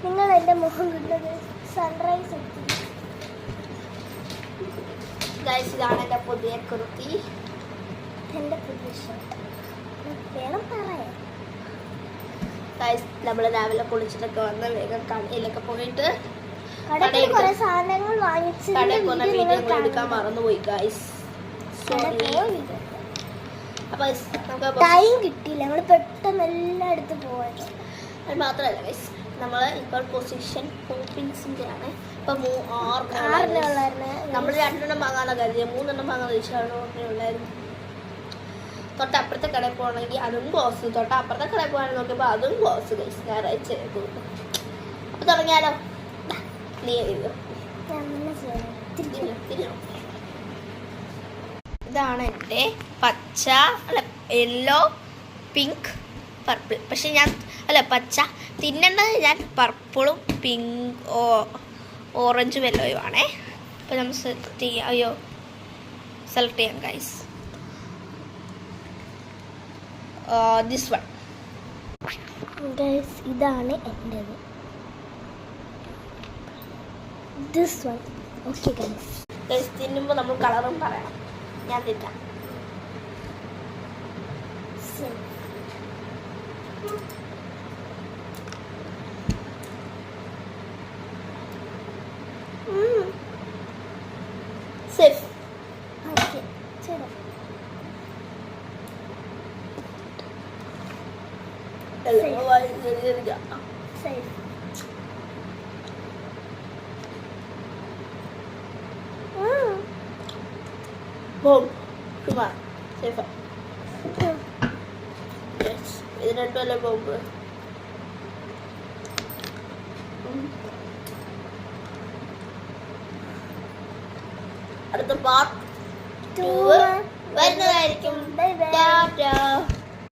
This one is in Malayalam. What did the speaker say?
നിങ്ങൾ എൻ്റെ മുഖം കണ്ടത് സൺറൈസ് ഇതാണ് എൻ്റെ പുതിയ കുർത്തി, എൻ്റെ പുതിയ ഷർട്ട് വേണം പറയാം. നമ്മൾ രാവിലെ കുളിച്ചിട്ടൊക്കെ വന്ന് വേഗം കടയിലൊക്കെ പോയിട്ട് കടയിൽ കുറെ സാധനങ്ങൾ വാങ്ങിച്ചു എടുക്കാൻ മറന്നുപോയി ഗൈസ്. അപ്പൊ ടൈം കിട്ടിയില്ല, നമ്മൾ പെട്ടെന്ന് എല്ലാം എടുത്ത് പോയത്. അത് മാത്രമല്ല ഗൈസ്, നമ്മൾ ഇപ്പോൾ പൊസിഷൻ പോപ്പിൻസിന്റെ ആണ്. ഇപ്പൊ നമ്മൾ 2 വാങ്ങാനാണ് കരുതിയത്, 3 വാങ്ങാൻ ഉള്ളായിരുന്നു. തൊട്ടപ്പുറത്തെ കടയിൽ പോകണമെങ്കിൽ അതും ക്ലോസ്, തൊട്ടപ്പുറത്തെ കടയിൽ പോകാൻ നോക്കിയപ്പോൾ അതും ക്ലോസ് ഗൈസ്. ഞായറാഴ്ച അപ്പൊ തുടങ്ങിയാലോ? നീ ഇതാണ് എൻ്റെ പച്ച അല്ല യെല്ലോ പിങ്ക് പർപ്പിൾ. പക്ഷെ ഞാൻ പച്ച തിന്നേണ്ടത് ഞാൻ പർപ്പിളും പിങ്ക് ഓറഞ്ചും യെല്ലോയും ആണേ. അപ്പോൾ നമ്മൾ സെലക്ട് ചെയ്യാം ഗൈസ്. ദിസ് വൺ ഗൈസ്, ഇതാണ് എൻ്റെത്. This one okay guys. Guys തിന്നുമ്പോൾ നമ്മൾ കളറും പറയണം. ഞാൻ തിന്നാം. സേഫ്. ഓക്കെ ശരി. Safe. Boom. Come on. Safe. Yes. ഇതിനല്ലേ ബോംബ്. അടുത്ത പാർട്ട് 2 വരുന്നതായിരിക്കും. Bye bye. ടാറ്റാ.